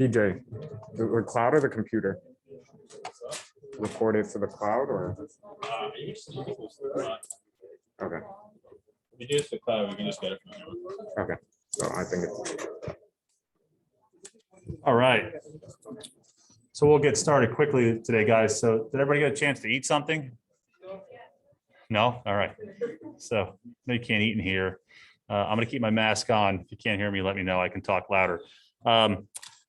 PJ, the cloud or the computer? Record it to the cloud or? You can use the cloud. Okay. If you use the cloud, we can just get it from here. Okay. So I think it's. All right. So we'll get started quickly today, guys. So did everybody get a chance to eat something? No? All right. So no, you can't eat in here. I'm going to keep my mask on. If you can't hear me, let me know. I can talk louder.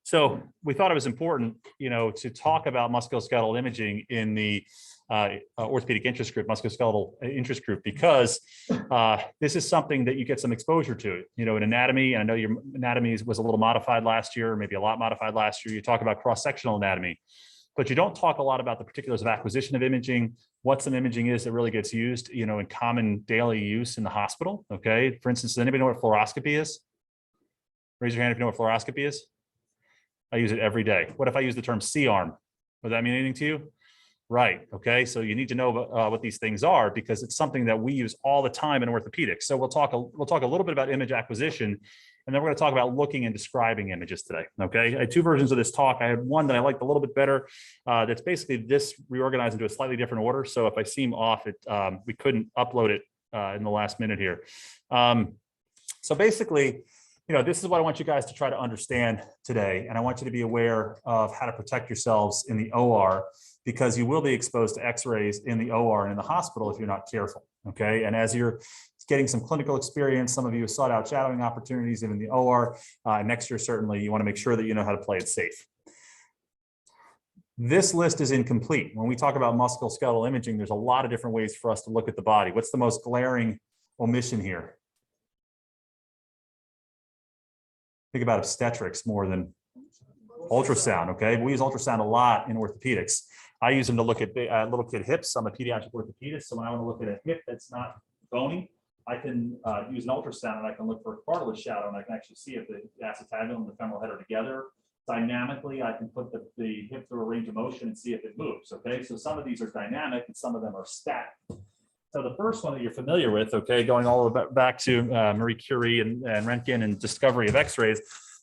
So we thought it was important, to talk about musculoskeletal imaging in the orthopedic interest group, musculoskeletal interest group, because this is something that you get some exposure to, in anatomy. And I know your anatomy was a little modified last year, maybe a lot modified last year. You talk about cross-sectional anatomy, but you don't talk a lot about the particulars of acquisition of imaging, what some imaging is that really gets used, in common daily use in the hospital. Okay. For instance, does anybody know what fluoroscopy is? Raise your hand if you know what fluoroscopy is. I use it every day. What if I use the term C-arm? Would that mean anything to you? Right. Okay. So you need to know what these things are, because it's something that we use all the time in orthopedics. So we'll talk a little bit about image acquisition, and then we're going to talk about looking and describing images today. Okay. I had two versions of this talk. I had one that I liked a little bit better. That's basically this reorganized into a slightly different order. So if I seem off, we couldn't upload it in the last minute here. So basically, this is what I want you guys to try to understand today. And I want you to be aware of how to protect yourselves in the OR, because you will be exposed to x-rays in the OR and in the hospital if you're not careful. Okay. And as you're getting some clinical experience, some of you have sought out shadowing opportunities in the OR. Next year, certainly, you want to make sure that you know how to play it safe. This list is incomplete. When we talk about musculoskeletal imaging, there's a lot of different ways for us to look at the body. What's the most glaring omission here? Think about obstetrics more than ultrasound, okay? We use ultrasound a lot in orthopedics. I use them to look at little kid hips. I'm a pediatric orthopedist, so when I want to look at a hip that's not bony, I can use an ultrasound, and I can look for a cartilage shadow, and I can actually see if the acetabulum and the femoral head are together. Dynamically, I can put the hip through a range of motion and see if it moves, okay? So some of these are dynamic and some of them are static. So the first one that you're familiar with, okay, going all the way back to Marie Curie and Röntgen and discovery of x-rays,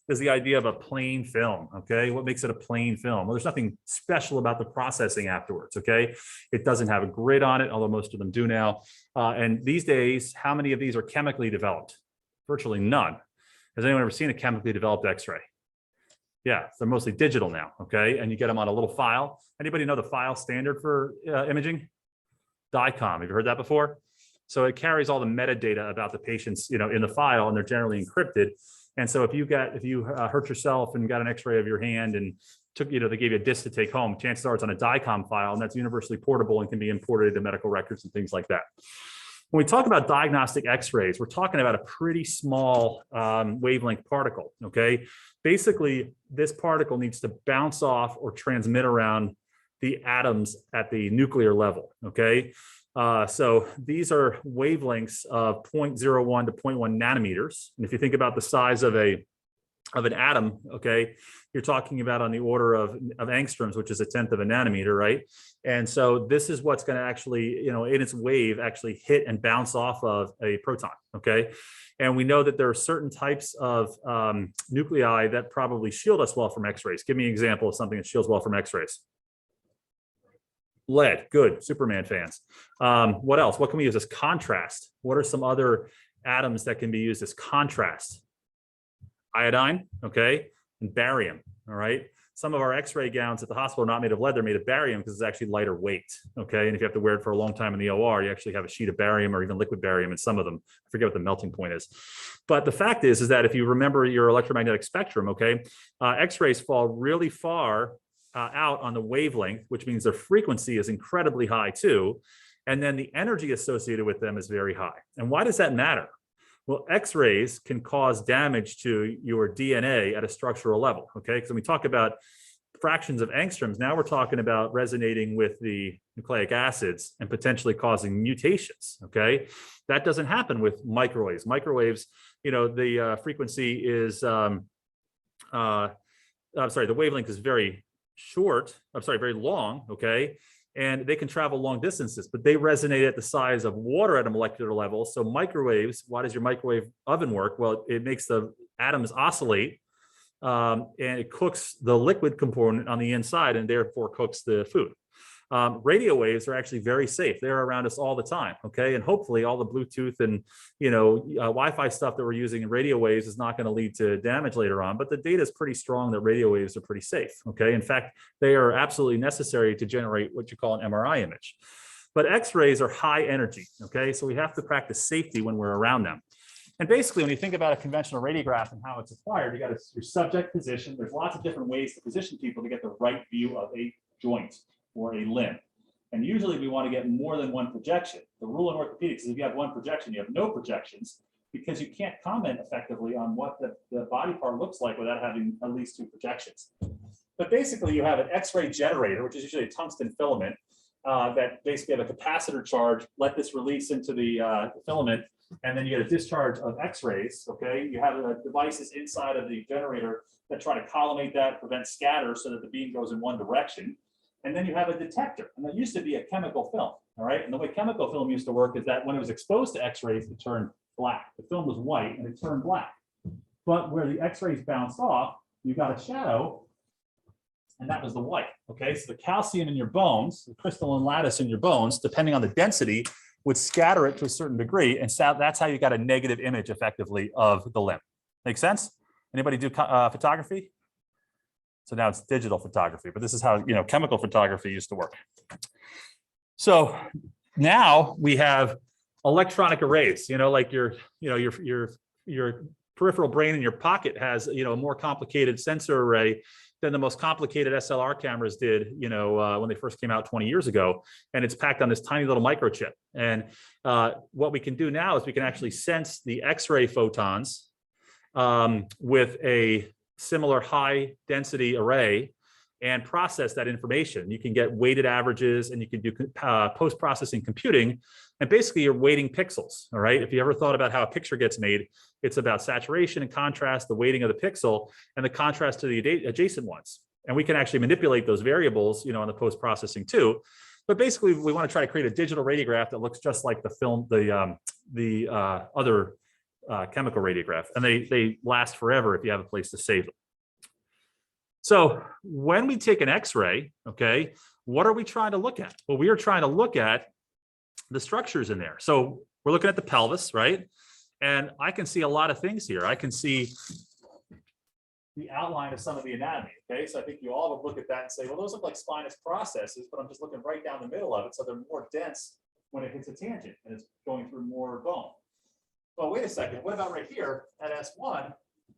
is the idea of a plain film, okay? What makes it a plain film? Well, there's nothing special about the processing afterwards, okay? It doesn't have a grid on it, although most of them do now. And these days, how many of these are chemically developed? Virtually none. Has anyone ever seen a chemically developed x-ray? Yeah, they're mostly digital now, okay? And you get them on a little file. Anybody know the file standard for imaging? DICOM, have you heard that before? So it carries all the metadata about the patients, in the file, and they're generally encrypted. And so if you hurt yourself and got an x-ray of your hand and they gave you a disc to take home, chances are it's on a DICOM file, and that's universally portable and can be imported into medical records and things like that. When we talk about diagnostic x-rays, we're talking about a pretty small wavelength particle, okay? Basically, this particle needs to bounce off or transmit around the atoms at the nuclear level, okay? So these are wavelengths of 0.01 to 0.1 nanometers. And if you think about the size of an atom, okay, you're talking about on the order of angstroms, which is 1/10 of a nanometer, right? And so this is what's going to actually, in its wave, actually hit and bounce off of a proton, okay? And we know that there are certain types of nuclei that probably shield us well from x-rays. Give me an example of something that shields well from x-rays. Lead, good, Superman fans. What else? What can we use as contrast? What are some other atoms that can be used as contrast? Iodine, okay, and barium, all right? Some of our x-ray gowns at the hospital are not made of lead, they're made of barium because it's actually lighter weight, okay? And if you have to wear it for a long time in the OR, you actually have a sheet of barium or even liquid barium in some of them. I forget what the melting point is. But the fact is that if you remember your electromagnetic spectrum, okay, x-rays fall really far out on the wavelength, which means their frequency is incredibly high too. And then the energy associated with them is very high. And why does that matter? Well, x-rays can cause damage to your DNA at a structural level, okay? Because when we talk about fractions of angstroms, now we're talking about resonating with the nucleic acids and potentially causing mutations, okay? That doesn't happen with microwaves. Microwaves, the frequency is, the wavelength is very very long, okay? And they can travel long distances, but they resonate at the size of water at a molecular level. So microwaves, why does your microwave oven work? Well, it makes the atoms oscillate and it cooks the liquid component on the inside and therefore cooks the food. Radio waves are actually very safe. They're around us all the time. Okay. And hopefully all the Bluetooth and, Wi-Fi stuff that we're using in radio waves is not going to lead to damage later on, but the data is pretty strong that radio waves are pretty safe. Okay. In fact, they are absolutely necessary to generate what you call an MRI image. But X-rays are high energy. Okay. So we have to practice safety when we're around them. And basically, when you think about a conventional radiograph and how it's acquired, you got your subject position. There's lots of different ways to position people to get the right view of a joint or a limb. And usually we want to get more than one projection. The rule in orthopedics is if you have one projection, you have no projections, because you can't comment effectively on what the body part looks like without having at least two projections. But basically you have an X-ray generator, which is usually a tungsten filament that basically have a capacitor charge, let this release into the filament, and then you get a discharge of X-rays. Okay, you have devices inside of the generator that try to collimate that, prevent scatter so that the beam goes in one direction. And then you have a detector, and that used to be a chemical film. All right, and the way chemical film used to work is that when it was exposed to X-rays, it turned black. The film was white and it turned black. But where the X-rays bounced off, you got a shadow, and that was the white. Okay, so the calcium in your bones, the crystalline lattice in your bones, depending on the density, would scatter it to a certain degree, and so that's how you got a negative image effectively of the limb. Make sense? Anybody do photography? So now it's digital photography, but this is how chemical photography used to work. So now we have electronic arrays. Like your peripheral brain in your pocket has a more complicated sensor array than the most complicated SLR cameras did, when they first came out 20 years ago, and it's packed on this tiny little microchip. And what we can do now is we can actually sense the X-ray photons with a similar high density array and process that information. You can get weighted averages, and you can do post-processing computing, and basically you're weighting pixels. All right. If you ever thought about how a picture gets made, it's about saturation and contrast, the weighting of the pixel, and the contrast to the adjacent ones. And we can actually manipulate those variables, in the post-processing too. But basically, we want to try to create a digital radiograph that looks just like the film, the other chemical radiograph, and they last forever if you have a place to save them. So when we take an X-ray, okay, what are we trying to look at? Well, we are trying to look at the structures in there. So we're looking at the pelvis, right? And I can see a lot of things here. I can see the outline of some of the anatomy. Okay, so I think you all would look at that and say, well, those look like spinous processes, but I'm just looking right down the middle of it, so they're more dense when it hits a tangent and it's going through more bone. Well, wait a second. What about right here at S1?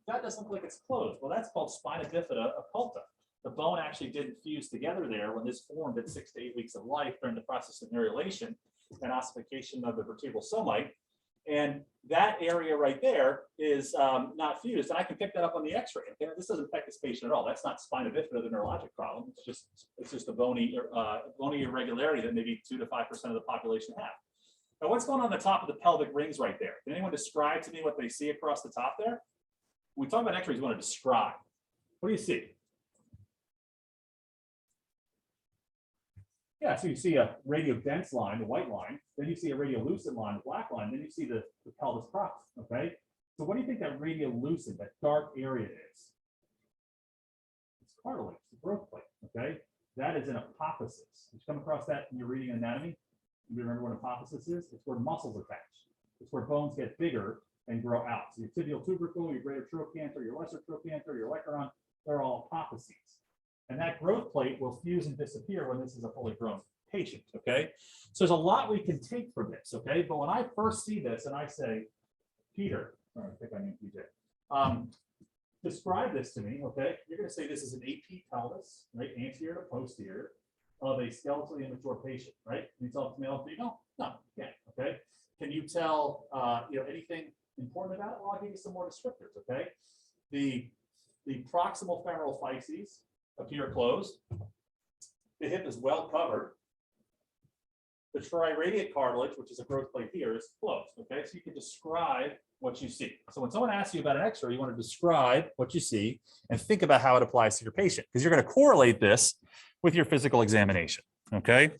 That doesn't look like it's closed. Well, that's called Spina Bifida Occulta. The bone actually didn't fuse together there when this formed at 6 to 8 weeks of life during the process of neurulation and ossification of the vertebral somite. And that area right there is not fused. And I can pick that up on the X-ray. Okay? This doesn't affect this patient at all. That's not spina bifida, the neurologic problem. It's just a bony irregularity that maybe 2 to 5% of the population have. Now, what's going on the top of the pelvic rings right there? Can anyone describe to me what they see across the top there? When we talk about X-rays, we want to describe. What do you see? Yeah, so you see a radiodense line, the white line. Then you see a radiolucent line, the black line. Then you see the pelvis crust, okay? So what do you think that radiolucent, that dark area is? It's cartilage, the growth plate, okay? That is an apophysis. Did you come across that in your reading anatomy? You remember what apophysis is? It's where muscles attach. It's where bones get bigger and grow out. So your tibial tubercle, your greater trochanter, your lesser trochanter, your olecranon, they're all apophyses. And that growth plate will fuse and disappear when this is a fully grown patient, okay? So there's a lot we can take from this, okay? But when I first see this and I say, Peter, I think I mean PJ, describe this to me, okay? You're gonna say this is an AP pelvis, right? Anterior to posterior of a skeletally immature patient, right? Can you tell it's male or female? No, you can't, okay? Can you tell, anything important about it? Well, I'll give you some more descriptors, okay? The proximal femoral physes appear closed. The hip is well covered. The triradiate cartilage, which is a growth plate here, is closed, okay? So you can describe what you see. So when someone asks you about an X-ray, you want to describe what you see and think about how it applies to your patient, because you're going to correlate this with your physical examination, okay?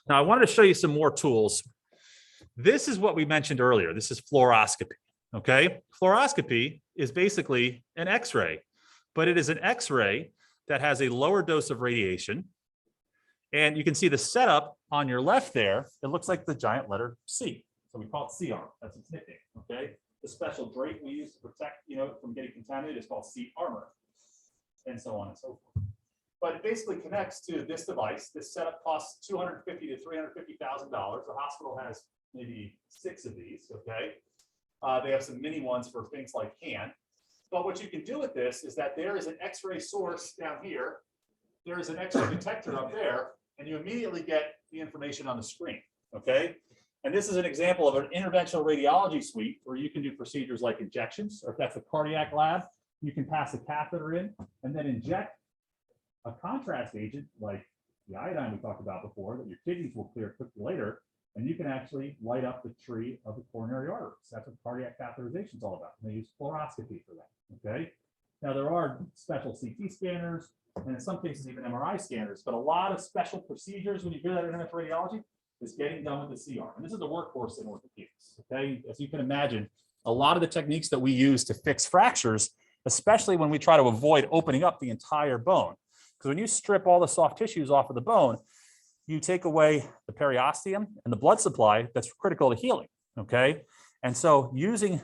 Now, I wanted to show you some more tools. This is what we mentioned earlier. This is fluoroscopy, okay? Fluoroscopy is basically an X-ray but it is an X-ray that has a lower dose of radiation. And you can see the setup on your left there. It looks like the giant letter C. So we call it C-arm. That's its nickname. Okay. The special drape we use to protect, from getting contaminated is called C-armor, and so on and so forth. But it basically connects to this device. This setup costs $250,000 to $350,000. The hospital has maybe 6 of these. Okay. They have some mini ones for things like hand. But what you can do with this is that there is an X-ray source down here. There is an X-ray detector up there, and you immediately get the information on the screen. Okay. And this is an example of an interventional radiology suite where you can do procedures like injections, or if that's a cardiac lab, you can pass a catheter in and then inject a contrast agent like the iodine we talked about before that your kidneys will clear quickly later, and you can actually light up the tree of the coronary arteries. That's what cardiac catheterization is all about. And they use fluoroscopy for that. Okay. Now there are special CT scanners and in some cases even MRI scanners, but a lot of special procedures when you do that in interventional radiology is getting done with the C-arm. And this is the workhorse in orthopedics. Okay. As you can imagine, a lot of the techniques that we use to fix fractures, especially when we try to avoid opening up the entire bone. Because when you strip all the soft tissues off of the bone, you take away the periosteum and the blood supply that's critical to healing. Okay. And so using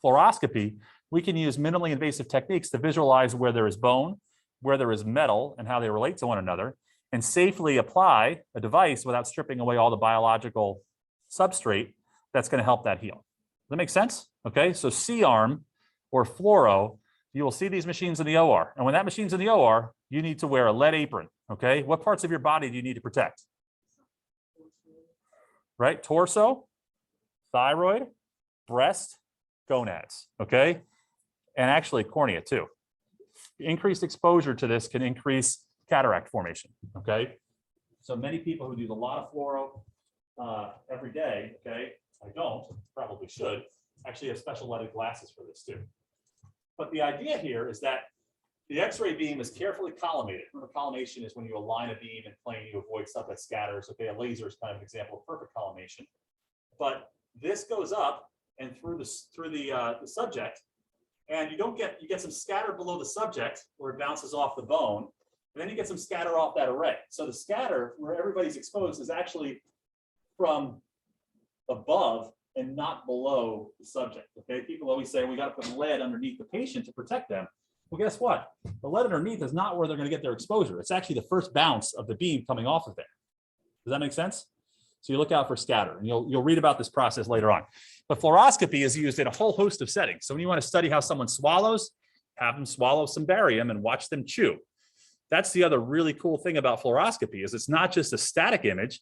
fluoroscopy, we can use minimally invasive techniques to visualize where there is bone, where there is metal, and how they relate to one another, and safely apply a device without stripping away all the biological substrate that's going to help that heal. Does that make sense? Okay, so C-arm or fluoro, you will see these machines in the OR. And when that machine's in the OR, you need to wear a lead apron. Okay, what parts of your body do you need to protect? Right, torso, thyroid, breast, gonads. Okay, and actually cornea too. Increased exposure to this can increase cataract formation. Okay, so many people who do a lot of fluoro every day, okay, I don't, probably should, actually have special leaded glasses for this too. But the idea here is that the X-ray beam is carefully collimated. Remember, collimation is when you align a beam in plane, you avoid stuff that scatters. Okay, a laser is kind of an example of perfect collimation. But this goes up and through the subject, and you get some scatter below the subject where it bounces off the bone, and then you get some scatter off that array. So the scatter where everybody's exposed is actually from above and not below the subject. Okay, people always say we got to put lead underneath the patient to protect them. Well, guess what? The lead underneath is not where they're going to get their exposure. It's actually the first bounce of the beam coming off of there. Does that make sense? So you look out for scatter, and you'll read about this process later on. But fluoroscopy is used in a whole host of settings. So when you want to study how someone swallows, have them swallow some barium and watch them chew. That's the other really cool thing about fluoroscopy is it's not just a static image.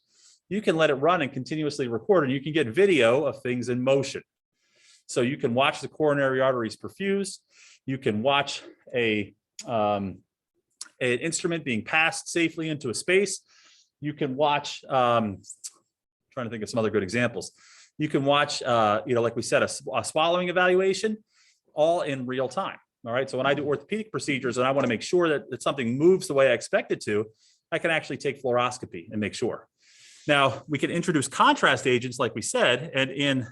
You can let it run and continuously record, and you can get video of things in motion. So you can watch the coronary arteries perfuse. You can watch an instrument being passed safely into a space. You can watch, trying to think of some other good examples. You can watch, like we said, a swallowing evaluation, all in real time. All right. So when I do orthopedic procedures and I want to make sure that something moves the way I expect it to, I can actually take fluoroscopy and make sure. Now, we can introduce contrast agents, like we said, and in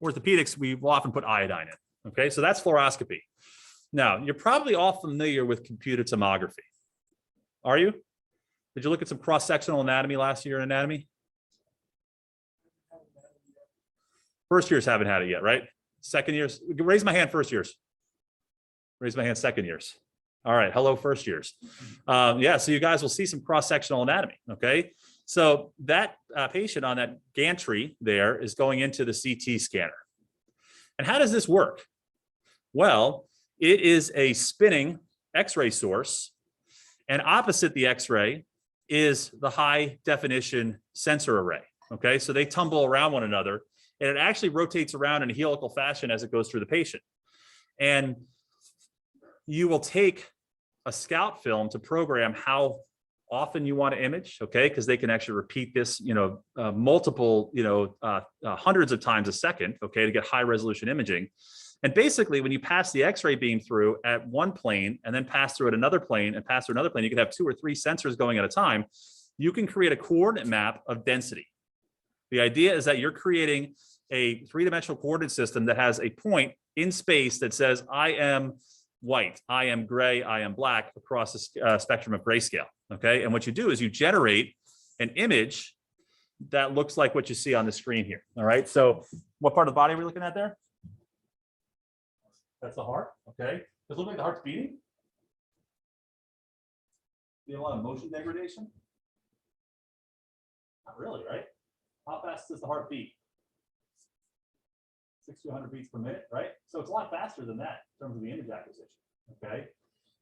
orthopedics, we will often put iodine in. Okay, so that's fluoroscopy. Now, you're probably all familiar with computed tomography. Are you? Did you look at some cross-sectional anatomy last year in anatomy? First years haven't had it yet, right? Second years, raise my hand, first years. Raise my hand, second years. All right, hello, first years. Yeah, so you guys will see some cross-sectional anatomy, okay? So that patient on that gantry there is going into the CT scanner. And how does this work? Well, it is a spinning X-ray source, and opposite the X-ray is the high definition sensor array, okay? So they tumble around one another, and it actually rotates around in a helical fashion as it goes through the patient. And you will take a scout film to program how often you want to image, okay? Because they can actually repeat this, multiple, hundreds of times a second, okay, to get high resolution imaging. And basically, when you pass the X-ray beam through at one plane and then pass through at another plane and pass through another plane, you can have 2 or 3 sensors going at a time. You can create a coordinate map of density. The idea is that you're creating a 3-dimensional coordinate system that has a point in space that says, I am white, I am gray, I am black across the spectrum of grayscale. Okay. And what you do is you generate an image that looks like what you see on the screen here. All right. So what part of the body are we looking at there? That's the heart. Okay. Does it look like the heart's beating? See a lot of motion degradation? Not really, right? How fast does the heart beat? 60 to 100 beats per minute, right? So it's a lot faster than that in terms of the image acquisition. Okay.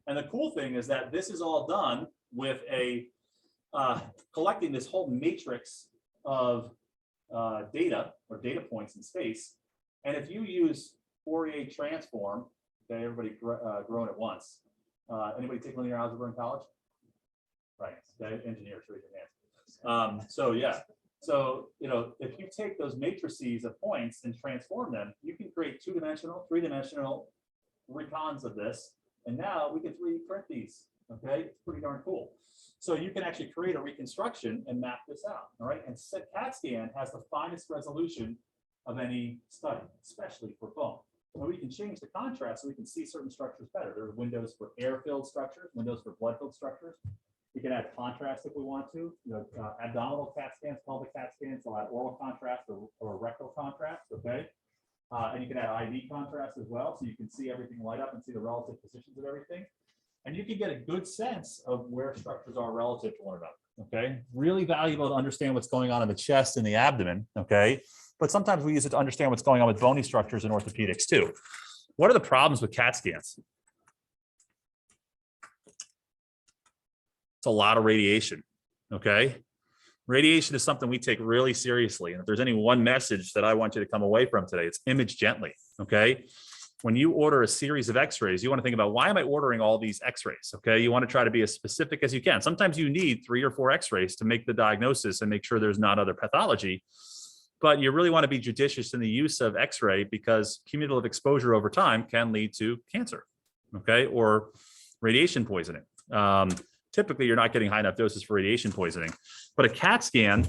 And the cool thing is that this is all done with a collecting this whole matrix of data or data points in space. And if you use Fourier transform, okay, everybody grown at once. Anybody take linear algebra in college? Right, okay, engineers, raise your hands. So yeah, so if you take those matrices of points and transform them, you can create 2-dimensional, 3-dimensional recons of this. And now we can 3D print these. Okay, it's pretty darn cool. So you can actually create a reconstruction and map this out. All right, and CAT scan has the finest resolution of any study, especially for bone. So we can change the contrast so we can see certain structures better. There are windows for air-filled structures, windows for blood-filled structures. We can add contrast if we want to. Abdominal CAT scans, pelvic CAT scans, allow oral contrast or rectal contrast. Okay, and you can add IV contrast as well, so you can see everything light up and see the relative positions of everything. And you can get a good sense of where structures are relative to one another. Okay, really valuable to understand what's going on in the chest and the abdomen. Okay, but sometimes we use it to understand what's going on with bony structures in orthopedics too. What are the problems with CAT scans? It's a lot of radiation. Okay, radiation is something we take really seriously. And if there's any one message that I want you to come away from today, it's image gently. Okay. When you order a series of x-rays, you want to think about, why am I ordering all these x-rays? Okay. You want to try to be as specific as you can. Sometimes you need 3 or 4 x-rays to make the diagnosis and make sure there's not other pathology, but you really want to be judicious in the use of x-ray because cumulative exposure over time can lead to cancer. Okay. Or radiation poisoning. Typically you're not getting high enough doses for radiation poisoning, but a CAT scan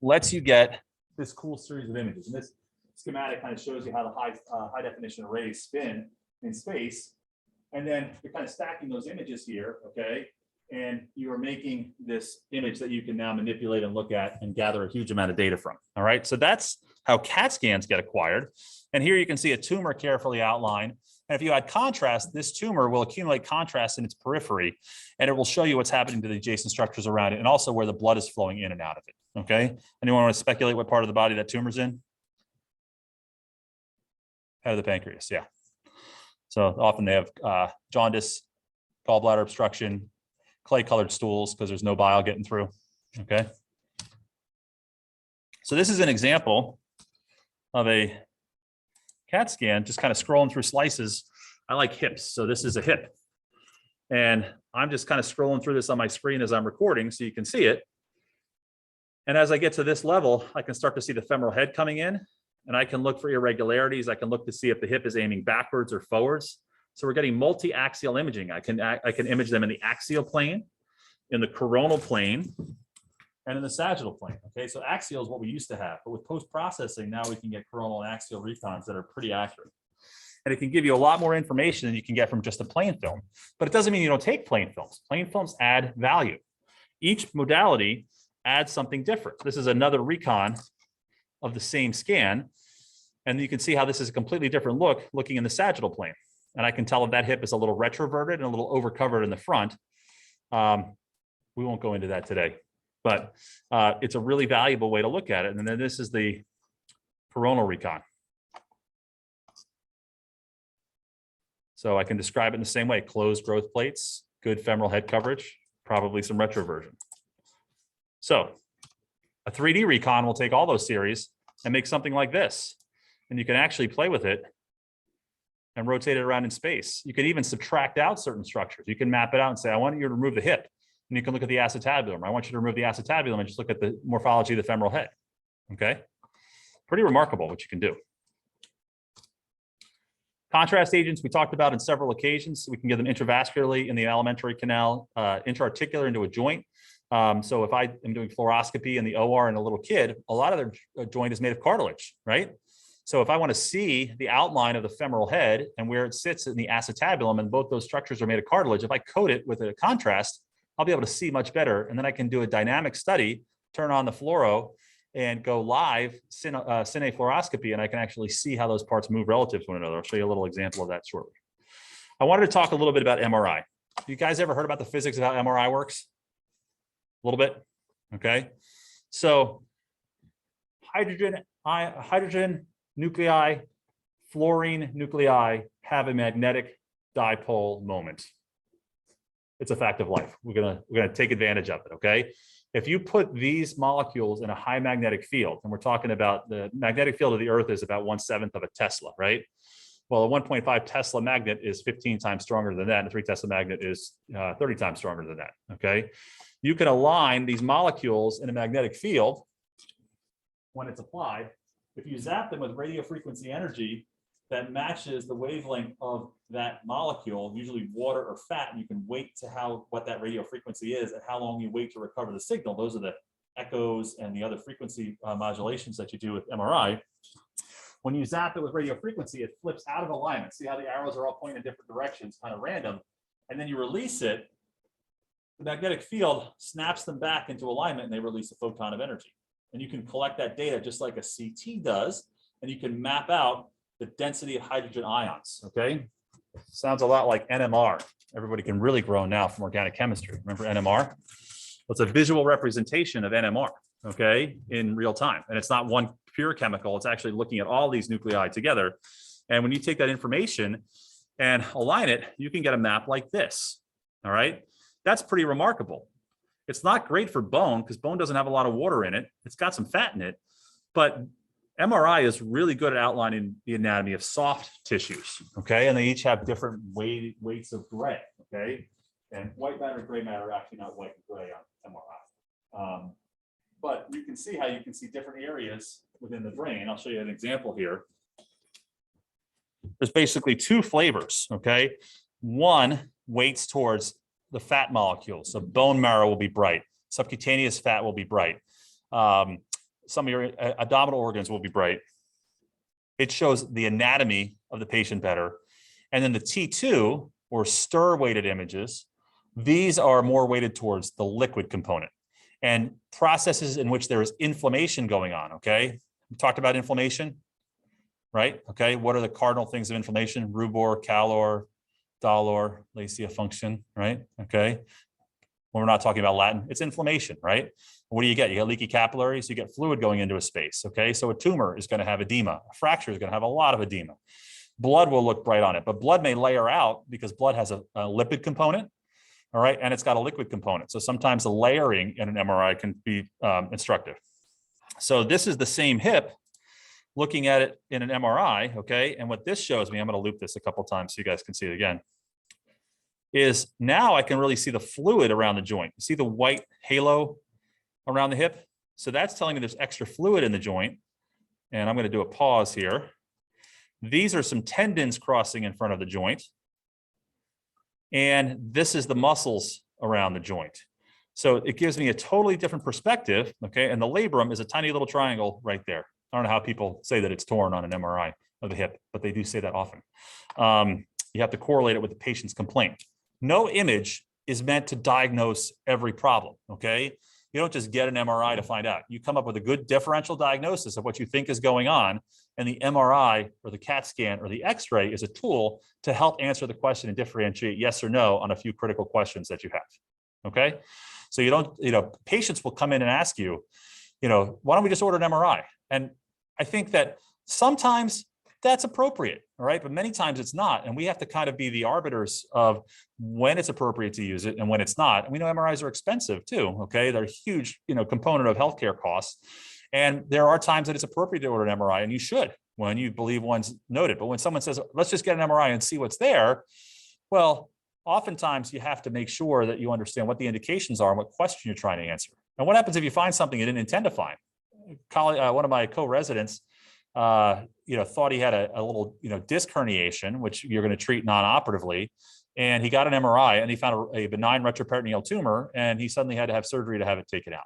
lets you get this cool series of images. And this schematic kind of shows you how the high definition arrays spin in space. And then you're kind of stacking those images here, okay? And you are making this image that you can now manipulate and look at and gather a huge amount of data from, all right? So that's how CAT scans get acquired. And here you can see a tumor carefully outlined. And if you add contrast, this tumor will accumulate contrast in its periphery, and it will show you what's happening to the adjacent structures around it, and also where the blood is flowing in and out of it, okay? Anyone want to speculate what part of the body that tumor's in? Head of the pancreas, yeah. So often they have jaundice, gallbladder obstruction, clay-colored stools because there's no bile getting through, okay? So this is an example of a CAT scan, just kind of scrolling through slices. I like hips, so this is a hip. And I'm just kind of scrolling through this on my screen as I'm recording so you can see it. And as I get to this level, I can start to see the femoral head coming in, and I can look for irregularities. I can look to see if the hip is aiming backwards or forwards. So we're getting multi-axial imaging. I can image them in the axial plane, in the coronal plane, and in the sagittal plane. Okay, so axial is what we used to have, but with post-processing, now we can get coronal and axial recons that are pretty accurate. And it can give you a lot more information than you can get from just a plain film. But it doesn't mean you don't take plain films. Plain films add value. Each modality adds something different. This is another recon of the same scan. And you can see how this is a completely different look looking in the sagittal plane. And I can tell if that hip is a little retroverted and a little overcovered in the front. We won't go into that today, but it's a really valuable way to look at it. And then this is the coronal recon. So I can describe it in the same way: closed growth plates, good femoral head coverage, probably some retroversion. So a 3D recon will take all those series and make something like this. And you can actually play with it and rotate it around in space. You can even subtract out certain structures. You can map it out and say, I want you to remove the hip. And you can look at the acetabulum. I want you to remove the acetabulum and just look at the morphology of the femoral head. Okay. Pretty remarkable what you can do. Contrast agents we talked about in several occasions. We can give them intravascularly in the alimentary canal, intra-articular into a joint. So if I am doing fluoroscopy in the OR in a little kid, a lot of their joint is made of cartilage, right? So if I want to see the outline of the femoral head and where it sits in the acetabulum, and both those structures are made of cartilage, if I coat it with a contrast, I'll be able to see much better. And then I can do a dynamic study, turn on the fluoro and go live cine fluoroscopy, and I can actually see how those parts move relative to one another. I'll show you a little example of that shortly. I wanted to talk a little bit about MRI. You guys ever heard about the physics of how MRI works? A little bit, okay? So hydrogen nuclei, fluorine nuclei have a magnetic dipole moment. It's a fact of life. We're gonna take advantage of it, okay? If you put these molecules in a high magnetic field, and we're talking about the magnetic field of the Earth is about 1/7 of a Tesla, right? Well, a 1.5 Tesla magnet is 15 times stronger than that, and a 3 Tesla magnet is 30 times stronger than that, okay? You can align these molecules in a magnetic field when it's applied. If you zap them with radio frequency energy that matches the wavelength of that molecule, usually water or fat, and you can wait to what that radio frequency is and how long you wait to recover the signal. Those are the echoes and the other frequency modulations that you do with MRI. When you zap it with radio frequency, it flips out of alignment. See how the arrows are all pointing in different directions, kind of random. And then you release it, the magnetic field snaps them back into alignment and they release a photon of energy. And you can collect that data just like a CT does, and you can map out the density of hydrogen ions, okay? Sounds a lot like NMR. Everybody can really grow now from organic chemistry. Remember NMR? Well, it's a visual representation of NMR, okay, in real time. And it's not one pure chemical. It's actually looking at all these nuclei together. And when you take that information and align it, you can get a map like this, all right? That's pretty remarkable. It's not great for bone because bone doesn't have a lot of water in it. It's got some fat in it, but MRI is really good at outlining the anatomy of soft tissues, okay? And they each have different weights of gray, okay? And white matter and gray matter are actually not white and gray on MRI. But you can see how you can see different areas within the brain. I'll show you an example here. There's basically two flavors, okay? One weights towards the fat molecules. So bone marrow will be bright. Subcutaneous fat will be bright. Some of your abdominal organs will be bright. It shows the anatomy of the patient better. And then the T2 or stir weighted images, these are more weighted towards the liquid component and processes in which there is inflammation going on, okay? We talked about inflammation, right? Okay, what are the cardinal things of inflammation? Rubor, calor, dolor, lacea function, right? Okay, when we're not talking about Latin, it's inflammation, right? What do you get? You get leaky capillaries, you get fluid going into a space, okay? So a tumor is gonna have edema. A fracture is gonna have a lot of edema. Blood will look bright on it, but blood may layer out because blood has a lipid component, all right? And it's got a liquid component. So sometimes the layering in an MRI can be instructive. So this is the same hip, looking at it in an MRI, okay? And what this shows me, I'm gonna loop this a couple times so you guys can see it again, is now I can really see the fluid around the joint. You see the white halo around the hip? So that's telling me there's extra fluid in the joint. And I'm gonna do a pause here. These are some tendons crossing in front of the joint. And this is the muscles around the joint. So it gives me a totally different perspective, okay? And the labrum is a tiny little triangle right there. I don't know how people say that it's torn on an MRI of the hip, but they do say that often. You have to correlate it with the patient's complaint. No image is meant to diagnose every problem, okay? You don't just get an MRI to find out. You come up with a good differential diagnosis of what you think is going on, and the MRI or the CAT scan or the X-ray is a tool to help answer the question and differentiate yes or no on a few critical questions that you have, okay? So you don't, patients will come in and ask you, why don't we just order an MRI? And I think that sometimes that's appropriate, all right? But many times it's not. And we have to kind of be the arbiters of when it's appropriate to use it and when it's not. And we know MRIs are expensive too, okay? They're a huge, component of healthcare costs. And there are times that it's appropriate to order an MRI, and you should when you believe one's noted. But when someone says, let's just get an MRI and see what's there, well, oftentimes you have to make sure that you understand what the indications are and what question you're trying to answer. And what happens if you find something you didn't intend to find? One of my co-residents, thought he had a little, disc herniation, which you're going to treat non-operatively. And he got an MRI and he found a benign retroperitoneal tumor, and he suddenly had to have surgery to have it taken out.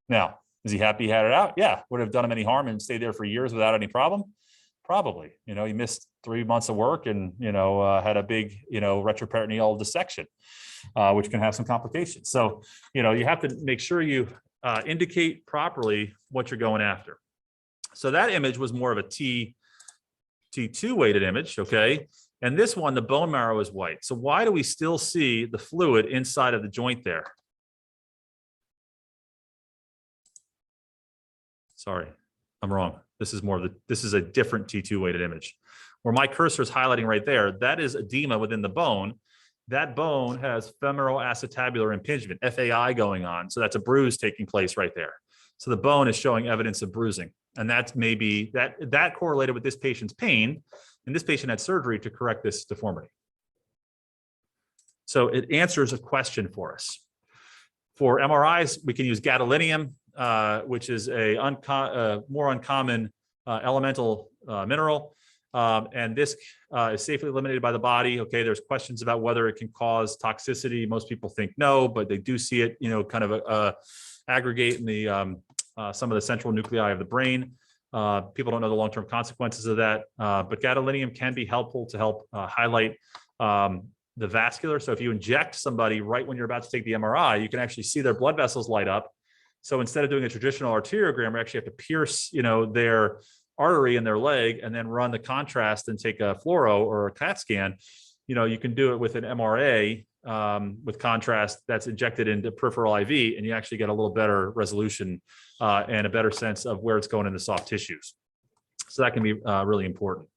Now, is he happy he had it out? Yeah. Would have done him any harm and stayed there for years without any problem? Probably, you missed 3 months of work and, had a big, retroperitoneal dissection, which can have some complications. So, you have to make sure you indicate properly what you're going after. So that image was more of a T2 weighted image, okay? And this one, the bone marrow is white. So why do we still see the fluid inside of the joint there? Sorry, I'm wrong. This is a different T2 weighted image. Where my cursor is highlighting right there, that is edema within the bone. That bone has femoral acetabular impingement, FAI, going on. So that's a bruise taking place right there. So the bone is showing evidence of bruising. And that's maybe that correlated with this patient's pain. And this patient had surgery to correct this deformity. So it answers a question for us. For MRIs, we can use gadolinium, which is a more uncommon elemental mineral. And this is safely eliminated by the body. Okay, there's questions about whether it can cause toxicity. Most people think no, but they do see it, kind of aggregate in the some of the central nuclei of the brain. People don't know the long-term consequences of that, but gadolinium can be helpful to help highlight the vascular. So if you inject somebody right when you're about to take the MRI, you can actually see their blood vessels light up. So instead of doing a traditional arteriogram, we actually have to pierce, their artery in their leg and then run the contrast and take a fluoro or a CAT scan. You can do it with an MRA with contrast that's injected into peripheral IV, and you actually get a little better resolution and a better sense of where it's going in the soft tissues. So that can be really important.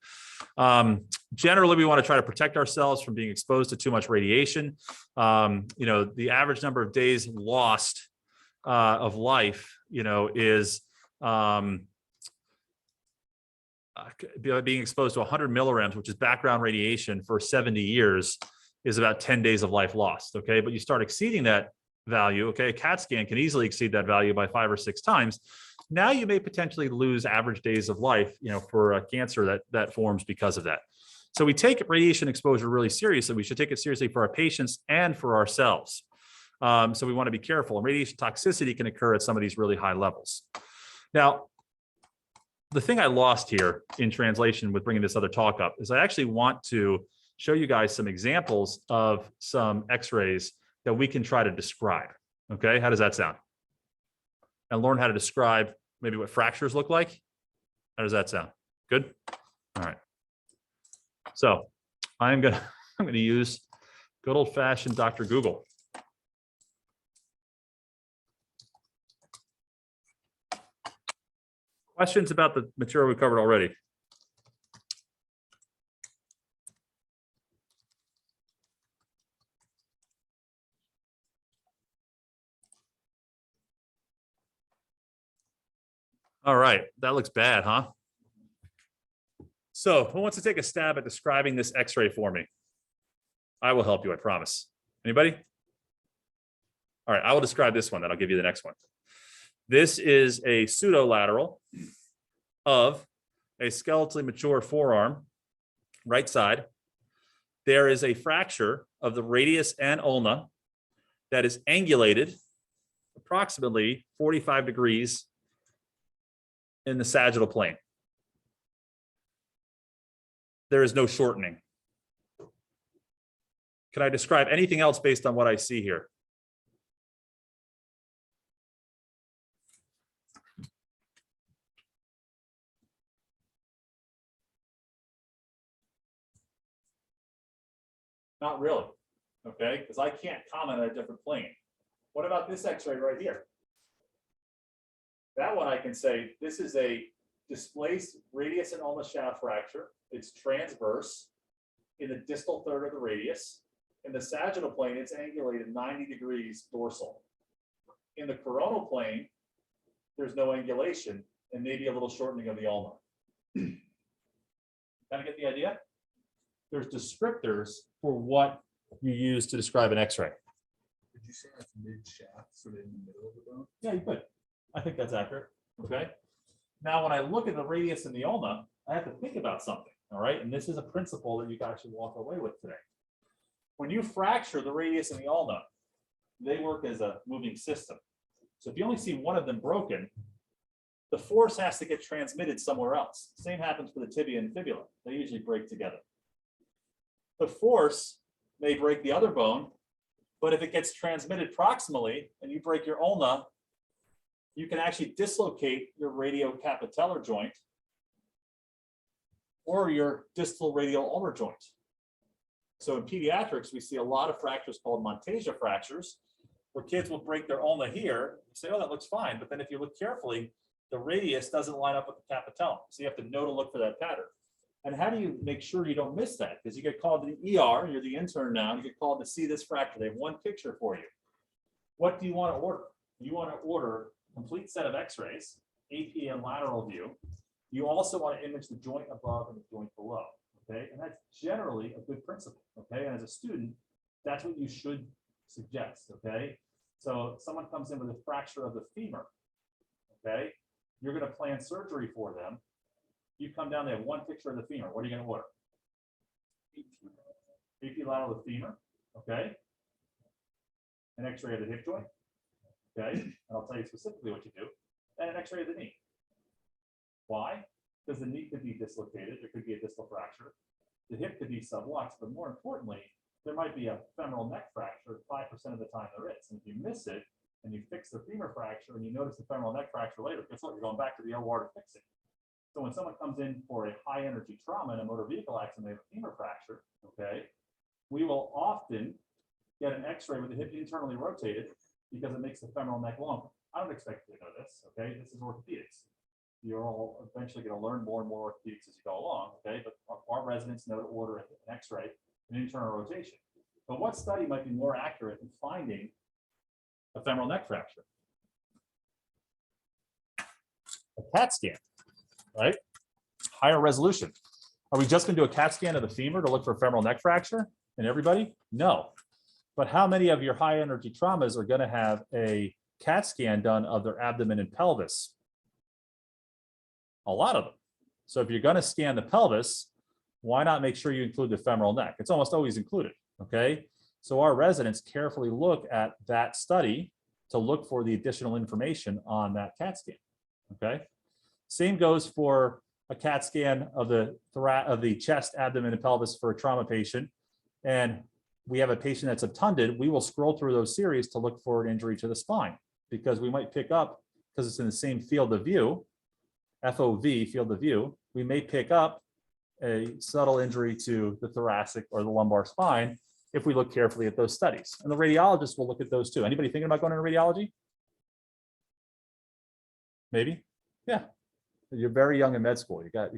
Generally, we want to try to protect ourselves from being exposed to too much radiation. The average number of days lost of life, is being exposed to 100 millirems, which is background radiation for 70 years, is about 10 days of life lost. Okay, but you start exceeding that value. Okay, a CAT scan can easily exceed that value by 5 or 6 times. Now you may potentially lose average days of life, for a cancer that forms because of that. So we take radiation exposure really seriously. We should take it seriously for our patients and for ourselves. So we want to be careful. And radiation toxicity can occur at some of these really high levels. Now, the thing I lost here in translation with bringing this other talk up is I actually want to show you guys some examples of some x-rays that we can try to describe. Okay, how does that sound? And learn how to describe maybe what fractures look like. How does that sound? Good? All right. So I'm gonna use good old-fashioned Dr. Google. Questions about the material we covered already? All right, that looks bad, huh? So who wants to take a stab at describing this x-ray for me? I will help you, I promise. Anybody? All right, I will describe this one, then I'll give you the next one. This is a pseudolateral of a skeletally mature forearm, right side. There is a fracture of the radius and ulna that is angulated approximately 45 degrees in the sagittal plane. There is no shortening. Can I describe anything else based on what I see here? Not really, okay? Because I can't comment on a different plane. What about this x-ray right here? That one I can say, this is a displaced radius and ulna shaft fracture. It's transverse in the distal third of the radius. In the sagittal plane, it's angulated 90 degrees dorsal. In the coronal plane, there's no angulation and maybe a little shortening of the ulna. Kind of get the idea? There's descriptors for what you use to describe an x-ray. Did you say that's mid-shaft, sort of in the middle of the bone? Yeah, you could. I think that's accurate. Okay. Now, when I look at the radius and the ulna, I have to think about something. All right. And this is a principle that you guys should walk away with today. When you fracture the radius and the ulna, they work as a moving system. So if you only see one of them broken, the force has to get transmitted somewhere else. Same happens for the tibia and fibula. They usually break together. The force may break the other bone, but if it gets transmitted proximally and you break your ulna, you can actually dislocate your radiocapitellar joint or your distal radial ulnar joint. So in pediatrics, we see a lot of fractures called Montasia fractures, where kids will break their ulna here, say, oh, that looks fine. But then if you look carefully, the radius doesn't line up with the capitellum. So you have to know to look for that pattern. And how do you make sure you don't miss that? Because you get called to the ER, you're the intern now, and you get called to see this fracture. They have one picture for you. What do you want to order? You want to order a complete set of x-rays, AP and lateral view. You also want to image the joint above and the joint below. Okay, and that's generally a good principle. Okay, and as a student, that's what you should suggest. Okay, so if someone comes in with a fracture of the femur, okay, you're going to plan surgery for them. You come down, they have one picture of the femur. What are you going to order? AP lateral of the femur, okay, an x-ray of the hip joint, okay, and I'll tell you specifically what you do, and an x-ray of the knee. Why? Because the knee could be dislocated, there could be a distal fracture, the hip could be subluxed, but more importantly, there might be a femoral neck fracture 5% of the time there is. And if you miss it and you fix the femur fracture and you notice the femoral neck fracture later, guess what? You're going back to the OR to fix it. So when someone comes in for a high energy trauma in a motor vehicle accident, they have a femur fracture, okay, we will often get an x-ray with the hip internally rotated because it makes the femoral neck longer. I don't expect you to know this, okay? This is orthopedics. You're all eventually going to learn more and more orthopedics as you go along, okay? But our residents know to order an x-ray, an internal rotation. But what study might be more accurate in finding a femoral neck fracture? A CAT scan, right? Higher resolution. Are we just going to do a CAT scan of the femur to look for a femoral neck fracture in everybody? No. But how many of your high energy traumas are going to have a CAT scan done of their abdomen and pelvis? A lot of them. So if you're going to scan the pelvis, why not make sure you include the femoral neck? It's almost always included, okay? So our residents carefully look at that study to look for the additional information on that CAT scan, okay? Same goes for a CAT scan of the chest, abdomen, and pelvis for a trauma patient. And we have a patient that's obtunded, we will scroll through those series to look for an injury to the spine because we might pick up, because it's in the same field of view, FOV, field of view, we may pick up a subtle injury to the thoracic or the lumbar spine if we look carefully at those studies. And the radiologist will look at those too. Anybody thinking about going into radiology? Maybe? Yeah. You're very young in med school. You got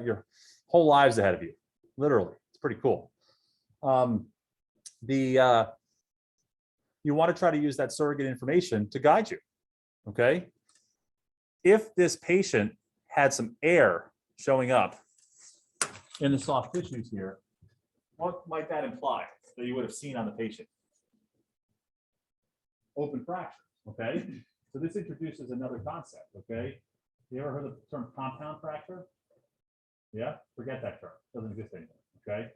your whole lives ahead of you. Literally. It's pretty cool. You want to try to use that surrogate information to guide you. Okay. If this patient had some air showing up in the soft tissues here, what might that imply that you would have seen on the patient? Open fractures, okay? So this introduces another concept, okay? You ever heard of the term compound fracture? Yeah, forget that term, doesn't exist anymore, okay?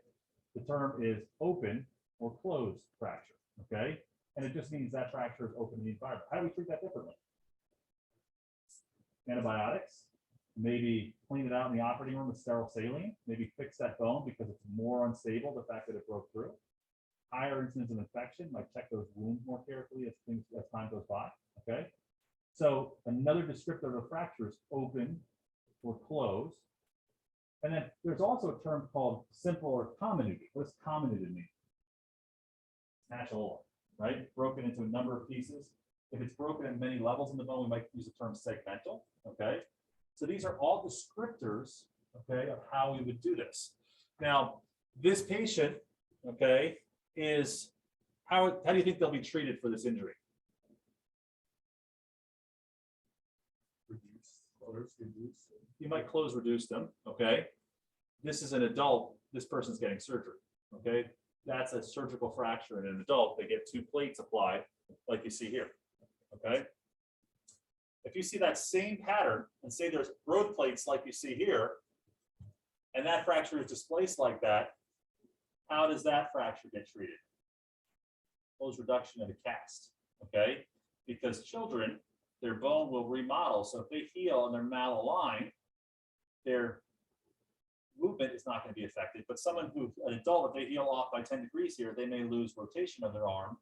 The term is open or closed fracture, okay? And it just means that fracture is open in the environment. How do we treat that differently? Antibiotics, maybe clean it out in the operating room with sterile saline, maybe fix that bone because it's more unstable, the fact that it broke through. Higher incidence of infection, might check those wounds more carefully as time goes by, okay? So another descriptor of a fracture is open or closed. And then there's also a term called simple or comminuted. What does comminuted mean? Natural, right? Broken into a number of pieces. If it's broken at many levels in the bone, we might use the term segmental, okay? So these are all descriptors, okay, of how we would do this. Now, this patient, okay, is, how do you think they'll be treated for this injury? You might close reduce them, okay? This is an adult, this person's getting surgery, okay? That's a surgical fracture in an adult. They get 2 plates applied like you see here, okay? If you see that same pattern and say there's growth plates like you see here, and that fracture is displaced like that, how does that fracture get treated? Close reduction of the cast, okay? Because children their bone will remodel. So if they heal and they're malaligned, their movement is not going to be affected. But someone who, an adult, if they heal off by 10 degrees here, they may lose rotation of their arm.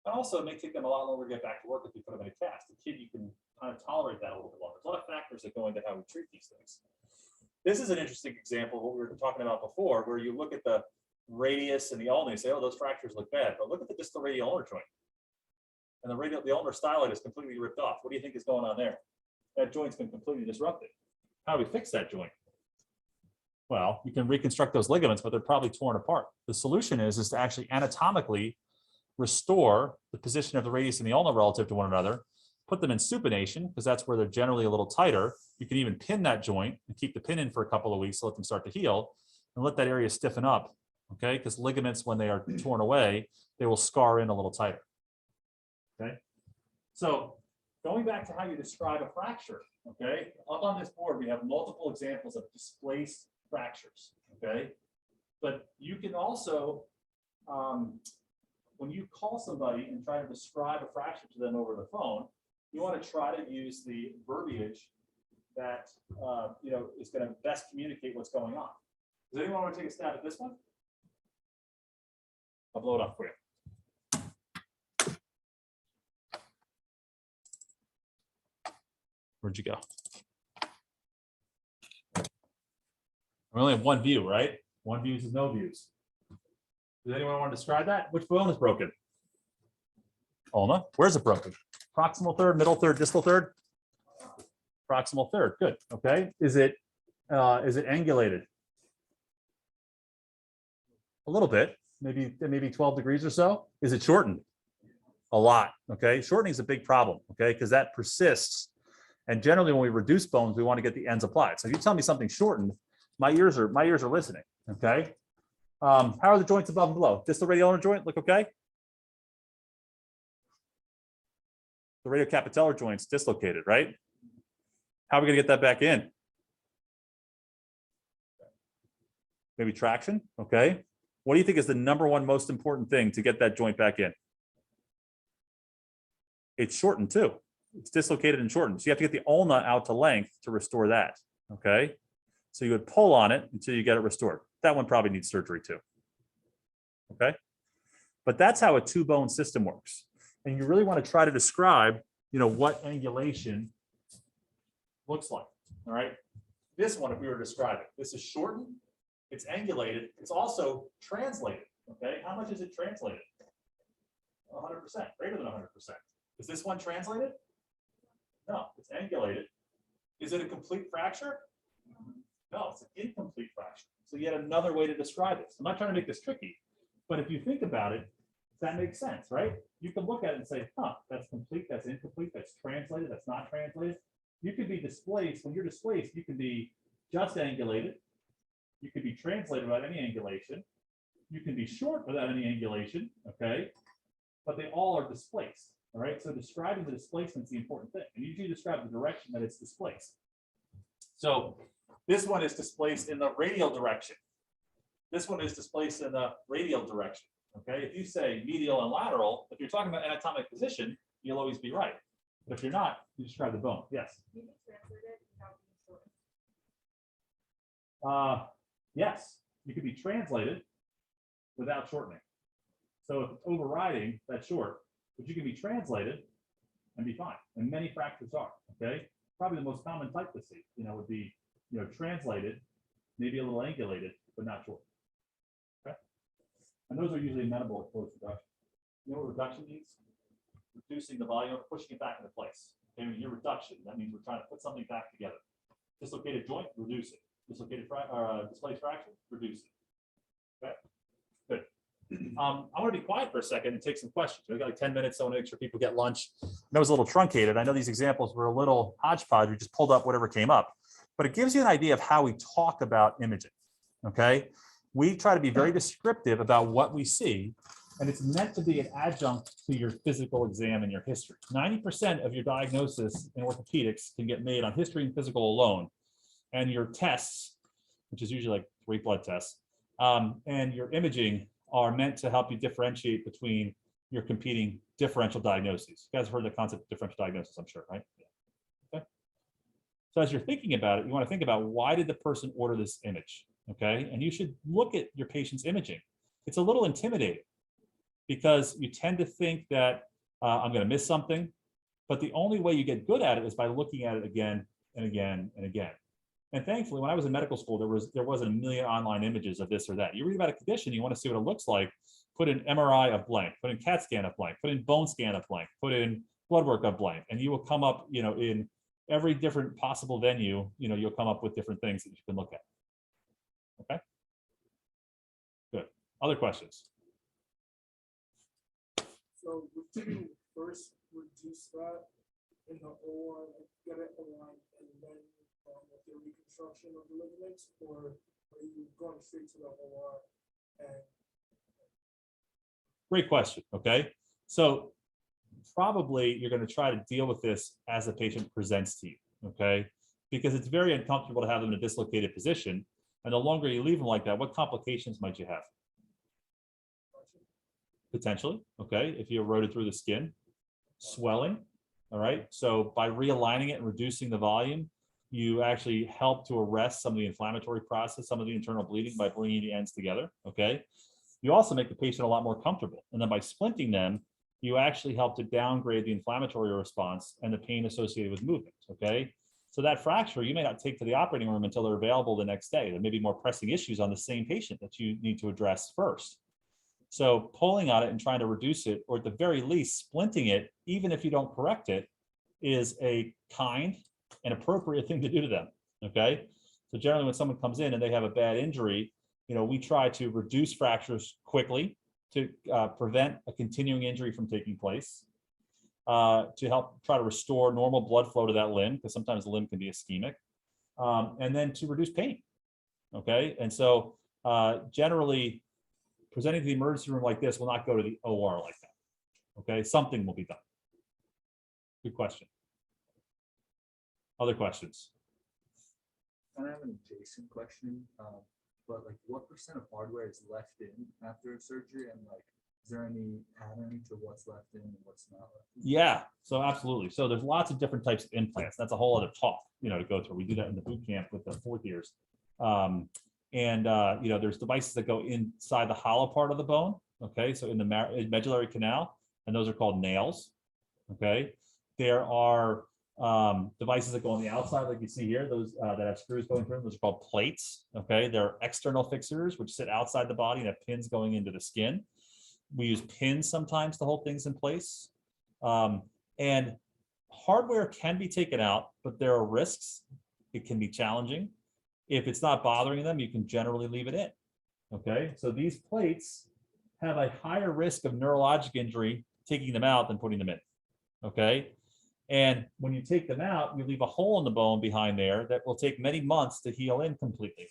And also it may take them a lot longer to get back to work if you put them in a cast. The kid, you can kind of tolerate that a little bit longer. There's a lot of factors that go into how we treat these things. This is an interesting example of what we were talking about before, where you look at the radius and the ulna and say, oh, those fractures look bad. But look at the distal radial ulnar joint. And the ulnar styloid is completely ripped off. What do you think is going on there? That joint's been completely disrupted. How do we fix that joint? Well, you can reconstruct those ligaments, but they're probably torn apart. The solution is to actually anatomically restore the position of the radius and the ulna relative to one another, put them in supination, because that's where they're generally a little tighter. You can even pin that joint and keep the pin in for a couple of weeks to let them start to heal and let that area stiffen up, okay? Because ligaments, when they are torn away, they will scar in a little tighter, okay? So going back to how you describe a fracture, okay? Up on this board, we have multiple examples of displaced fractures, okay? But you can also, when you call somebody and try to describe a fracture to them over the phone, you want to try to use the verbiage that is going to best communicate what's going on. Does anyone want to take a stab at this one? I'll blow it up for you. Where'd you go? We only have one view, right? One view is no views. Does anyone want to describe that? Which bone is broken? Ulna. Where's it broken? Proximal third, middle third, distal third? Proximal third. Good. Okay. Is it angulated? A little bit, maybe 12 degrees or so. Is it shortened? A lot. Okay. Shortening is a big problem. Okay, because that persists. And generally, when we reduce bones, we want to get the ends applied. So if you tell me something shortened, my ears are listening. Okay. How are the joints above and below? Distal radial ulnar joint look okay? The radiocapitellar joint's dislocated, right? How are we going to get that back in? Maybe traction, okay? What do you think is the number one most important thing to get that joint back in? It's shortened too. It's dislocated and shortened. So you have to get the ulna out to length to restore that, okay? So you would pull on it until you get it restored. That one probably needs surgery too, okay? But that's how a two-bone system works. And you really want to try to describe, what angulation looks like, all right? This one, if we were to describe it, this is shortened, it's angulated, it's also translated, okay? How much is it translated? 100%, greater than 100%. Is this one translated? No, it's angulated. Is it a complete fracture? No, it's an incomplete fracture. So yet another way to describe it. So I'm not trying to make this tricky, but if you think about it, that makes sense, right? You can look at it and say, that's complete, that's incomplete, that's translated, that's not translated. You could be displaced. When you're displaced, you can be just angulated. You could be translated without any angulation. You can be short without any angulation, okay? But they all are displaced, all right? So describing the displacement is the important thing. And usually describe the direction that it's displaced. So this one is displaced in the radial direction. This one is displaced in the radial direction. Okay, if you say medial and lateral, if you're talking about anatomic position, you'll always be right. But if you're not, you describe the bone. Yes. Yes, you could be translated without shortening. So if it's overriding, that's short, but you can be translated and be fine. And many fractures are. Okay, probably the most common type to see, would be translated, maybe a little angulated, but not short. And those are usually amenable to close reduction. You know what reduction means? Reducing the volume, pushing it back into place. Okay, when you hear reduction, that means we're trying to put something back together. Dislocated joint, reduce it. Dislocated displaced fracture, reduce it. Okay, good. I want to be quiet for a second and take some questions. We've got like 10 minutes, so I want to make sure people get lunch. That was a little truncated. I know these examples were a little hodgepodge. We just pulled up whatever came up, but it gives you an idea of how we talk about imaging. Okay. We try to be very descriptive about what we see, and it's meant to be an adjunct to your physical exam and your history. 90% of your diagnosis in orthopedics can get made on history and physical alone, and your tests, which is usually like 3 blood tests, and your imaging are meant to help you differentiate between your competing differential diagnoses. You guys have heard the concept of differential diagnosis, I'm sure, right? Yeah. So as you're thinking about it, you want to think about, why did the person order this image? Okay. And you should look at your patient's imaging. It's a little intimidating because you tend to think that I'm going to miss something. But the only way you get good at it is by looking at it again and again and again. And thankfully, when I was in medical school, there wasn't a million online images of this or that. You read about a condition, you want to see what it looks like. Put in MRI of blank, put in CAT scan of blank, put in bone scan of blank, put in blood work of blank, and you will come up, in every different possible venue, you'll come up with different things that you can look at. Okay. Good. Other questions? So would you first reduce that in the OR, get it aligned, and then with the reconstruction of the ligaments, or are you going straight to the OR? And Great question. Okay. So probably you're going to try to deal with this as the patient presents to you. Okay. Because it's very uncomfortable to have them in a dislocated position. And the longer you leave them like that, what complications might you have? Potentially. Okay. If you eroded through the skin, swelling. All right. So by realigning it and reducing the volume, you actually help to arrest some of the inflammatory process, some of the internal bleeding by bringing the ends together. Okay. You also make the patient a lot more comfortable. And then by splinting them, you actually help to downgrade the inflammatory response and the pain associated with movement. Okay. So that fracture, you may not take to the operating room until they're available the next day. There may be more pressing issues on the same patient that you need to address first. So pulling on it and trying to reduce it, or at the very least splinting it, even if you don't correct it, is a kind and appropriate thing to do to them. Okay. So generally when someone comes in and they have a bad injury, we try to reduce fractures quickly to prevent a continuing injury from taking place, to help try to restore normal blood flow to that limb, because sometimes the limb can be ischemic, and then to reduce pain. Okay. And so generally presenting to the emergency room like this will not go to the OR like that. Okay. Something will be done. Good question. Other questions? I have an adjacent question, but like, what % of hardware is left in after surgery, and like, is there any pattern to what's left in and what's not left in? Yeah, so absolutely. So there's lots of different types of implants. That's a whole other talk, to go through. We do that in the boot camp with the fourth years. There's devices that go inside the hollow part of the bone. Okay, so in the medullary canal, and those are called nails. Okay, there are devices that go on the outside, like you see here, those that have screws going through them, those are called plates. Okay, there are external fixators which sit outside the body and have pins going into the skin. We use pins sometimes to hold things in place. And hardware can be taken out, but there are risks. It can be challenging. If it's not bothering them, you can generally leave it in. Okay, so these plates have a higher risk of neurologic injury taking them out than putting them in. Okay. And when you take them out, you leave a hole in the bone behind there that will take many months to heal in completely.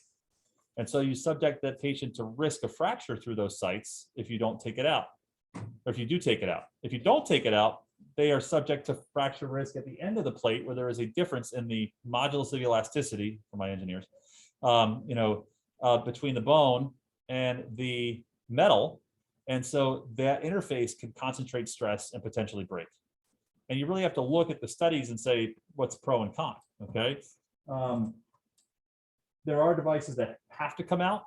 And so you subject that patient to risk of fracture through those sites if you don't take it out, or if you do take it out. If you don't take it out, they are subject to fracture risk at the end of the plate, where there is a difference in the modulus of elasticity, for my engineers, between the bone and the metal. And so that interface can concentrate stress and potentially break. And you really have to look at the studies and say what's pro and con. Okay. There are devices that have to come out,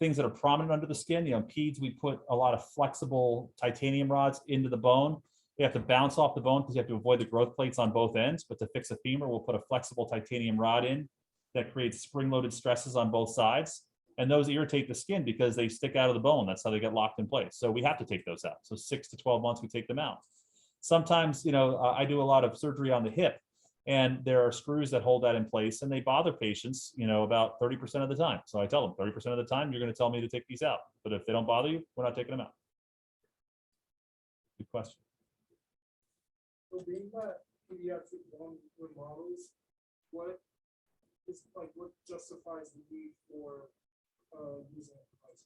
things that are prominent under the skin. Peds, we put a lot of flexible titanium rods into the bone. They have to bounce off the bone because you have to avoid the growth plates on both ends. But to fix a femur, we'll put a flexible titanium rod in that creates spring-loaded stresses on both sides. And those irritate the skin because they stick out of the bone. That's how they get locked in place. So we have to take those out. So 6 to 12 months, we take them out. Sometimes, I do a lot of surgery on the hip, and there are screws that hold that in place, and they bother patients, about 30% of the time. So I tell them 30% of the time, you're going to tell me to take these out. But if they don't bother you, we're not taking them out. Good question. so being that pediatric bone remodels, what justifies the need for using a device?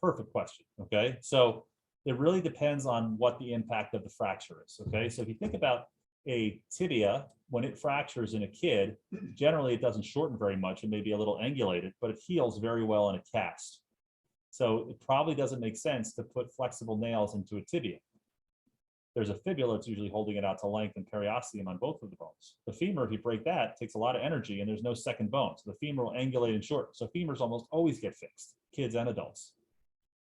Perfect question. Okay. So it really depends on what the impact of the fracture is. Okay. So if you think about a tibia, when it fractures in a kid, generally it doesn't shorten very much. It may be a little angulated, but it heals very well in a cast. So it probably doesn't make sense to put flexible nails into a tibia. there's a fibula that's usually holding it out to length and periosteum on both of the bones. The femur, if you break that, takes a lot of energy and there's no second bone. So the femur will angulate and shorten. So femurs almost always get fixed, kids and adults.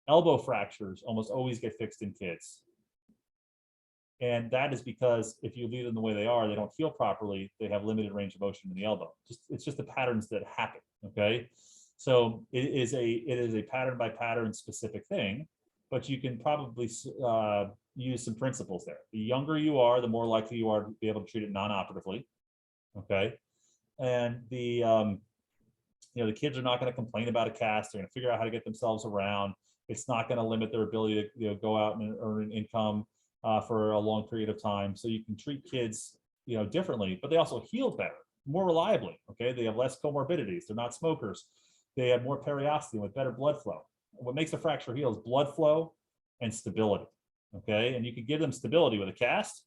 Elbow fractures almost always get fixed in kids. And that is because if you leave them the way they are, they don't heal properly. They have limited range of motion in the elbow. It's just the patterns that happen, okay? So it is a pattern by pattern specific thing, but you can probably use some principles there. The younger you are, the more likely you are to be able to treat it non-operatively, okay? And the the kids are not going to complain about a cast. They're going to figure out how to get themselves around. It's not going to limit their ability to go out and earn an income for a long period of time. So you can treat kids differently, but they also heal better, more reliably. Okay, they have less comorbidities. They're not smokers. They have more periosteum with better blood flow. What makes a fracture heal is blood flow and stability. Okay, and you can give them stability with a cast.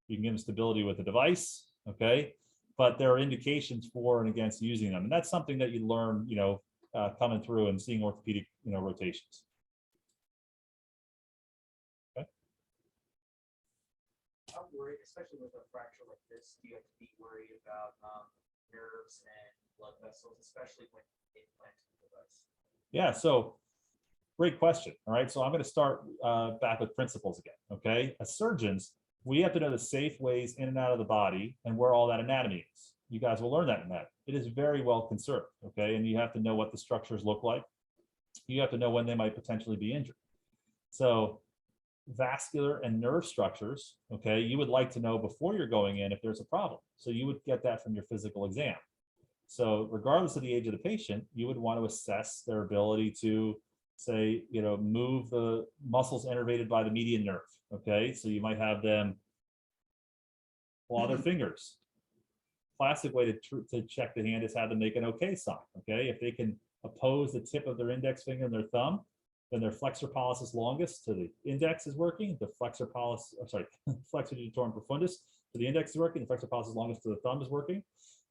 You can give them stability with a device. Okay, but there are indications for and against using them, and that's something that you learn, coming through and seeing orthopedic, rotations. Okay. I'm worried, especially with a fracture like this, you have to be worried about nerves and blood vessels, especially when implanting the device. Yeah, so great question. All right, so I'm going to start back with principles again. Okay, as surgeons, we have to know the safe ways in and out of the body and where all that anatomy is. You guys will learn that in that. It is very well conserved. Okay, and you have to know what the structures look like. You have to know when they might potentially be injured. So vascular and nerve structures, okay, you would like to know before you're going in if there's a problem. So you would get that from your physical exam. So regardless of the age of the patient, you would want to assess their ability to say, move the muscles innervated by the median nerve. Okay, so you might have them claw their fingers. Classic way to check the hand is have them make an okay sign. Okay, if they can oppose the tip of their index finger and their thumb, then their flexor pollicis longus to the index is working. The flexor digitorum profundus to the index is working. The flexor pollicis longus to the thumb is working.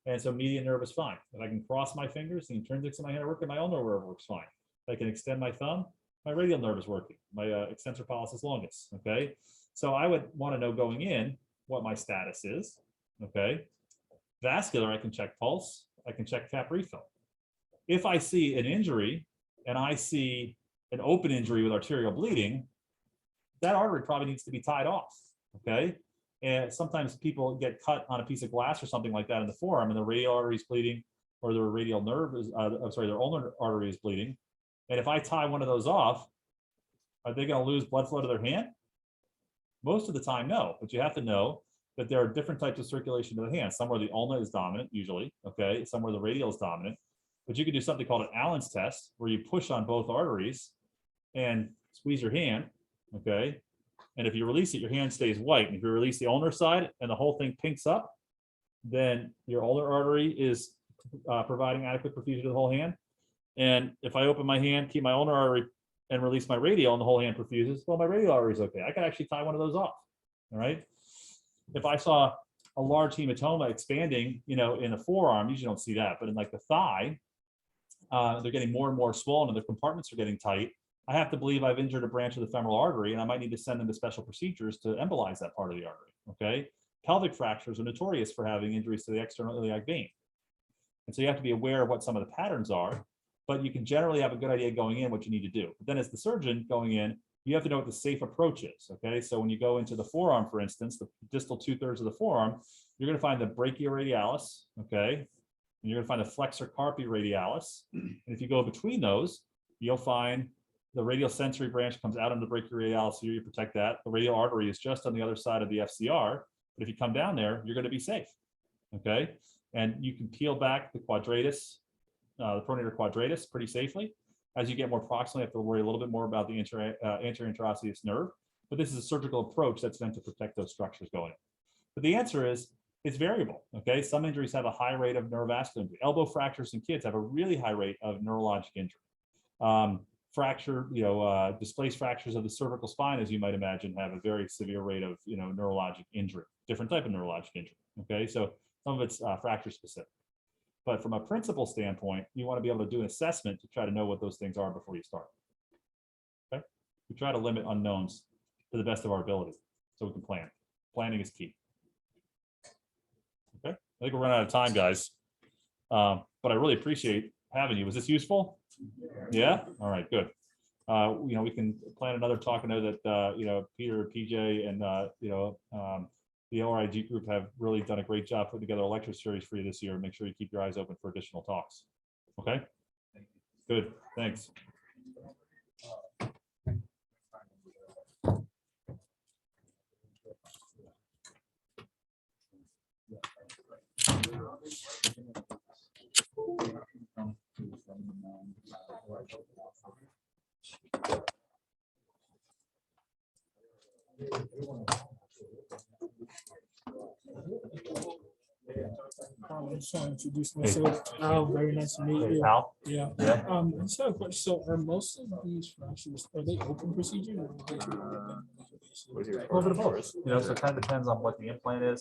And so median nerve is fine. If I can cross my fingers, the intrinsics of my hand are working, my ulnar nerve works fine. If I can extend my thumb, my radial nerve is working, my extensor pollicis longus, okay? So I would want to know going in what my status is, okay? Vascular, I can check pulse, I can check cap refill. If I see an injury and I see an open injury with arterial bleeding, that artery probably needs to be tied off, okay? And sometimes people get cut on a piece of glass or something like that in the forearm and the radial artery is bleeding or their radial nerve is, their ulnar artery is bleeding. And if I tie one of those off, are they going to lose blood flow to their hand? Most of the time, no, but you have to know that there are different types of circulation to the hand. Somewhere the ulna is dominant, usually, okay? Somewhere the radial is dominant. But you can do something called an Allen's test, where you push on both arteries and squeeze your hand, okay? And if you release it, your hand stays white. And if you release the ulnar side and the whole thing pinks up, then your ulnar artery is providing adequate perfusion to the whole hand. And if I open my hand, keep my ulnar artery, and release my radial, and the whole hand perfuses, well, my radial artery is okay. I can actually tie one of those off, all right? If I saw a large hematoma expanding, in the forearm, usually don't see that, but in like the thigh, they're getting more and more swollen and the compartments are getting tight. I have to believe I've injured a branch of the femoral artery and I might need to send them to special procedures to embolize that part of the artery, okay? Pelvic fractures are notorious for having injuries to the external iliac vein. And so you have to be aware of what some of the patterns are, but you can generally have a good idea going in what you need to do. But then as the surgeon going in, you have to know what the safe approach is, okay? So when you go into the forearm, for instance, the distal 2/3 of the forearm, you're gonna find the brachioradialis, okay? And you're gonna find the flexor carpi radialis. And if you go between those, you'll find the radial sensory branch comes out on the brachioradialis here, you protect that. The radial artery is just on the other side of the FCR, but if you come down there, you're gonna be safe, okay? And you can peel back the quadratus, the pronator quadratus pretty safely. As you get more proximal, you have to worry a little bit more about the anterior interosseous nerve, but this is a surgical approach that's meant to protect those structures going in. But the answer is, it's variable, okay? Some injuries have a high rate of neurovascular injury. Elbow fractures in kids have a really high rate of neurologic injury. Displaced fractures of the cervical spine, as you might imagine, have a very severe rate of, neurologic injury, different type of neurologic injury, okay? So some of it's fracture specific. But from a principle standpoint, you want to be able to do an assessment to try to know what those things are before you start, okay? We try to limit unknowns to the best of our ability. so we can plan. Planning is key. Okay, I think we're running out of time, guys. But I really appreciate having you. Was this useful? Yeah. All right. Good. You know, we can plan another talk. I know that you know, Peter, PJ, and you know, the ORIG group have really done a great job putting together a lecture series for you this year. Make sure you keep your eyes open for additional talks. Okay. Good. Thanks. I just want to introduce myself. Oh, very nice to meet you. Al? Yeah. Yeah. I just have a question. So are most of these fractures, are they open procedures? Or are they Over the both. You know, so it kind of depends on what the implant is.